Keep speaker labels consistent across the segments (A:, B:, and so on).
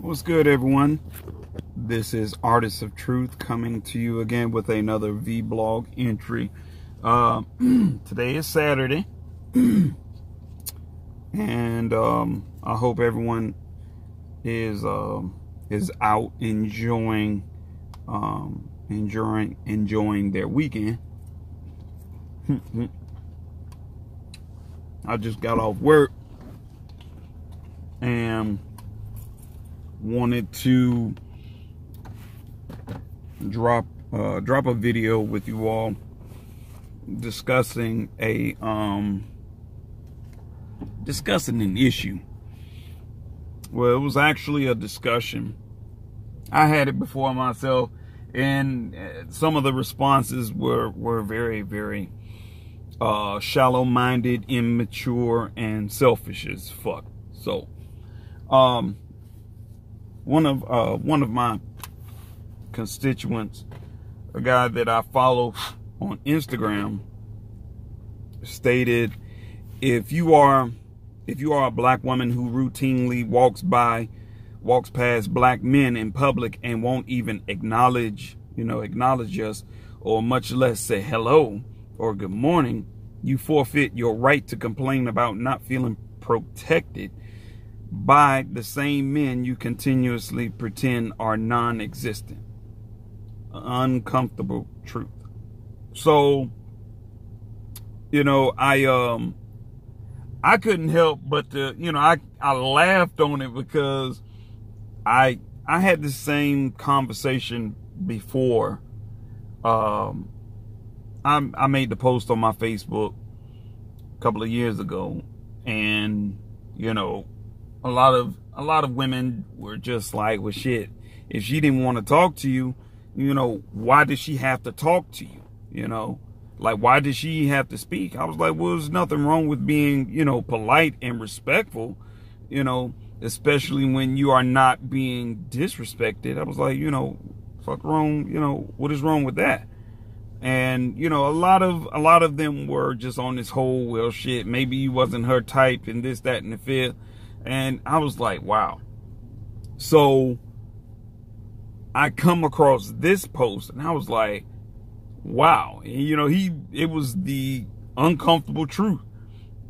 A: What's good, everyone? This is Artists of Truth coming to you again with another vlog entry. Today is Saturday, and I hope everyone is out enjoying their weekend. I just got off work and wanted to drop a video with you all discussing an issue. Well, it was actually a discussion. I had it before myself, and some of the responses were very, very shallow-minded, immature, and selfish as fuck. So, one of my constituents, a guy that I follow on Instagram, stated, if you are a black woman who routinely walks past black men in public and won't even acknowledge us, or much less say hello or good morning, you forfeit your right to complain about not feeling protected by the same men you continuously pretend are non-existent. Uncomfortable truth. So, I couldn't help but to, I laughed on it because I had the same conversation before. I made the post on my Facebook a couple of years ago, and a lot of women were just like, well, shit, if she didn't want to talk to you, why did she have to talk to you? Like, why did she have to speak? I was like, well, there's nothing wrong with being, polite and respectful, especially when you are not being disrespected. I was like, fuck wrong, what is wrong with that? And, a lot of them were just on this whole, well, shit, maybe you wasn't her type and this, that, and the fifth. And I was like, wow. So I come across this post and I was like, wow. And, it was the uncomfortable truth,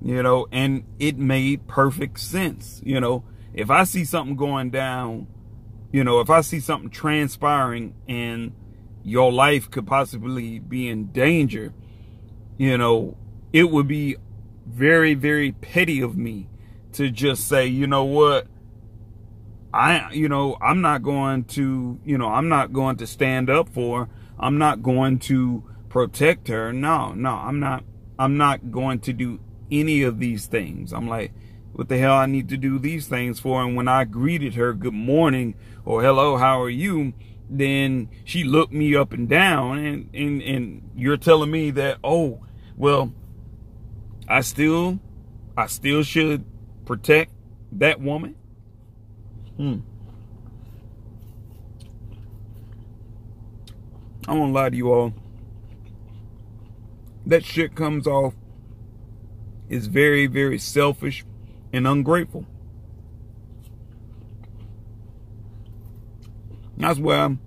A: and it made perfect sense. If I see something going down, if I see something transpiring and your life could possibly be in danger, it would be very, very petty of me to just say, you know what, I'm not going to stand up for her. I'm not going to protect her. No, I'm not going to do any of these things. I'm like, what the hell I need to do these things for? And when I greeted her good morning or hello, how are you? Then she looked me up and down, and you're telling me that, oh, well, I still should protect that woman. I won't lie to you all. That shit comes off is very, very selfish and ungrateful. That's why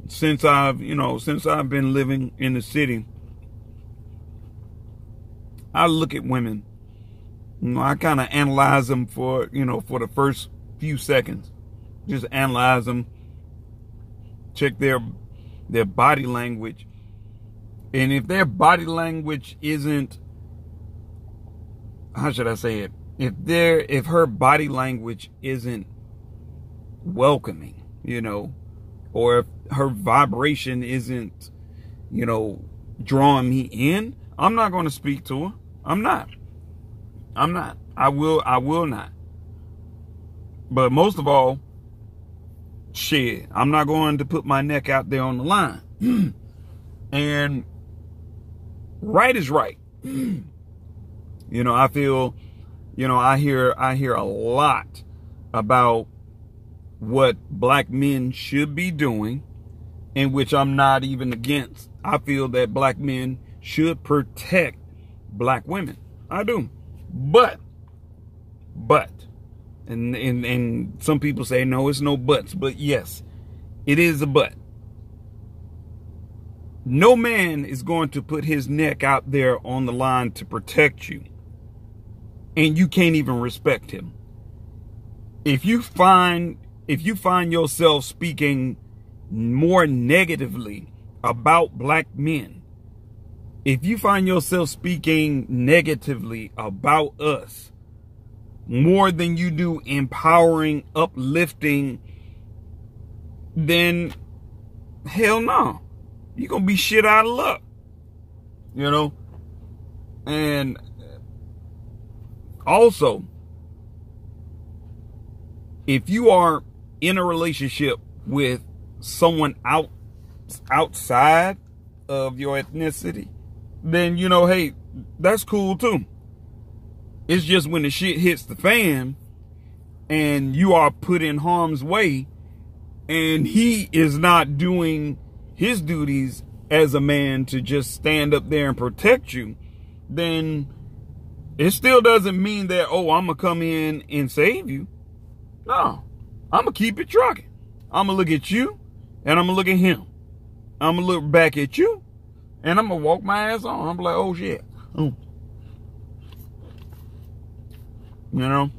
A: since I've been living in the city, I look at women. I kind of analyze them for the first few seconds. Just analyze them, check their body language. And if their body language isn't, how should I say it? If her body language isn't welcoming, or if her vibration isn't, drawing me in, I'm not going to speak to her. I'm not. I will not. But most of all, shit, I'm not going to put my neck out there on the line. And right is right. I feel, I hear a lot about what black men should be doing, in which I'm not even against. I feel that black men should protect black women. I do. But And some people say, no, it's no buts. But yes, it is a but. No man is going to put his neck out there on the line to protect you. And you can't even respect him. If you find yourself speaking more negatively about black men, if you find yourself speaking negatively about us more than you do empowering, uplifting, then hell no. You're going to be shit out of luck. You know? And also, if you are in a relationship with someone outside of your ethnicity, then, you know, hey, that's cool too. It's just when the shit hits the fan and you are put in harm's way and he is not doing his duties as a man to just stand up there and protect you, then it still doesn't mean that, oh, I'm going to come in and save you. No, I'm going to keep it trucking. I'm going to look at you and I'm going to look at him. I'm going to look back at you and I'm going to walk my ass on. I'm like, oh shit. Oh. You know?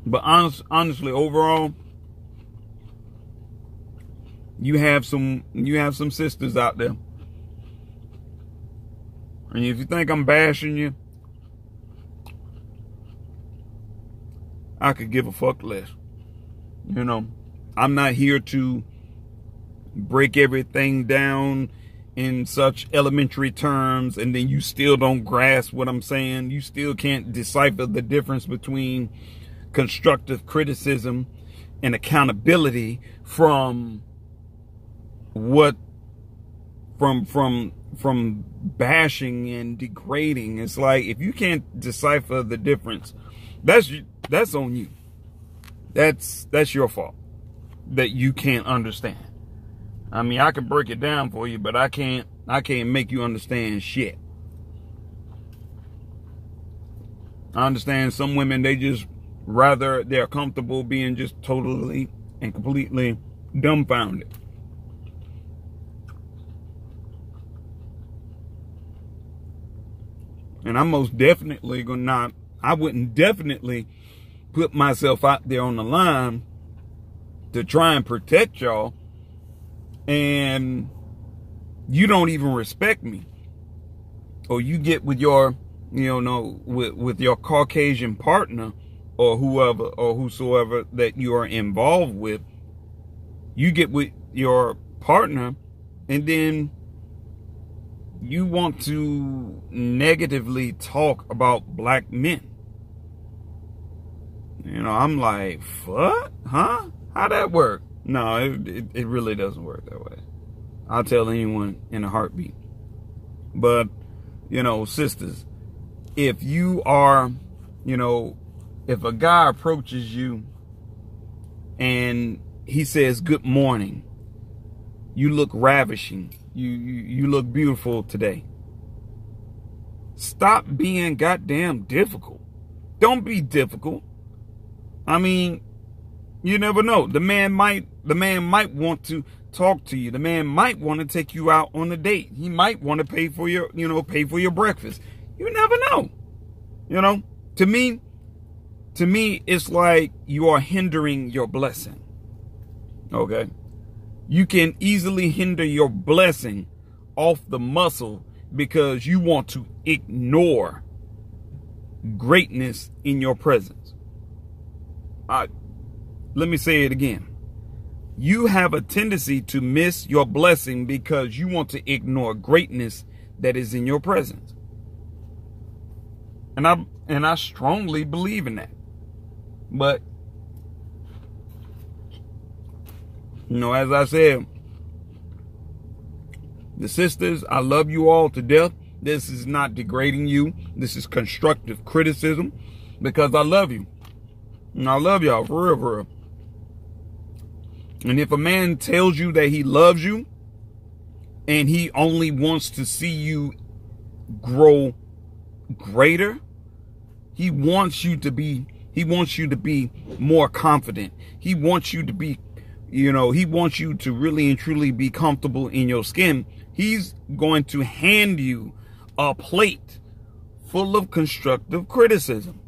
A: But honestly, overall, you have some sisters out there. And if you think I'm bashing you, I could give a fuck less. You know, I'm not here to break everything down in such elementary terms and then you still don't grasp what I'm saying. You still can't decipher the difference between constructive criticism and accountability from bashing and degrading. It's like, if you can't decipher the difference, that's on you. That's your fault that you can't understand. I mean, I can break it down for you, but I can't make you understand shit. I understand some women, they're comfortable being just totally and completely dumbfounded. And I'm most definitely I wouldn't definitely put myself out there on the line to try and protect y'all, and you don't even respect me. Or you get with your, with your Caucasian partner or whoever or whosoever that you are involved with, you get with your partner and then you want to negatively talk about black men. I'm like, what? Huh? How'd that work? No, it really doesn't work that way. I'll tell anyone in a heartbeat. But, sisters, if you are, if a guy approaches you and he says, good morning, you look ravishing, you look beautiful today. Stop being goddamn difficult. Don't be difficult. I mean, you never know. The man might want to talk to you. The man might want to take you out on a date. He might want to pay for your breakfast. You never know. To me, it's like you are hindering your blessing. Okay? You can easily hinder your blessing off the muscle because you want to ignore greatness in your presence. Let me say it again. You have a tendency to miss your blessing because you want to ignore greatness that is in your presence. And I strongly believe in that. But, as I said, the sisters, I love you all to death. This is not degrading you. This is constructive criticism because I love you. And I love y'all for real, for real. And if a man tells you that he loves you and he only wants to see you grow greater, He wants you to be more confident. He wants you to be, he wants you to really and truly be comfortable in your skin. He's going to hand you a plate full of constructive criticism.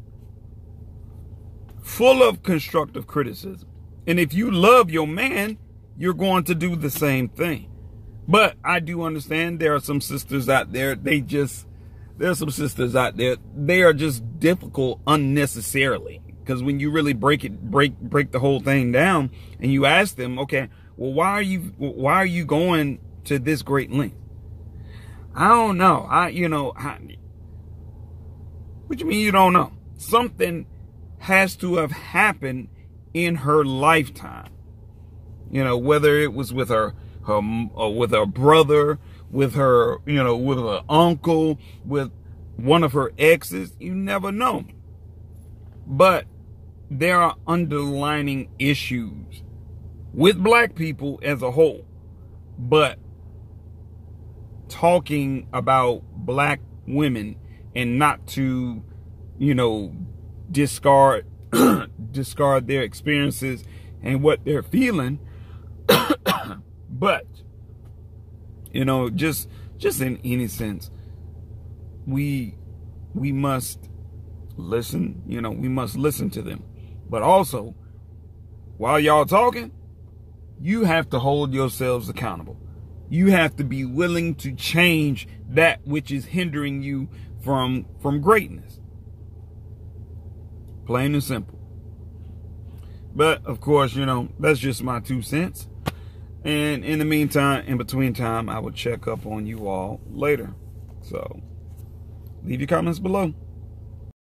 A: Full of constructive criticism. And if you love your man, you're going to do the same thing. But I do understand there are some sisters out there, they are just difficult unnecessarily. Because when you really break the whole thing down and you ask them, okay, well, why are you going to this great length? I don't know. What you mean you don't know? Something has to have happened in her lifetime. Whether it was with her brother, with her, with her uncle, with one of her exes, you never know. But there are underlying issues with black people as a whole. But talking about black women and not to, discard their experiences and what they're feeling. But, just in any sense, we must listen, we must listen to them. But also, while y'all talking, you have to hold yourselves accountable. You have to be willing to change that which is hindering you from greatness. Plain and simple. But, of course, that's just my 2 cents. And in the meantime, in between time, I will check up on you all later. So, leave your comments below.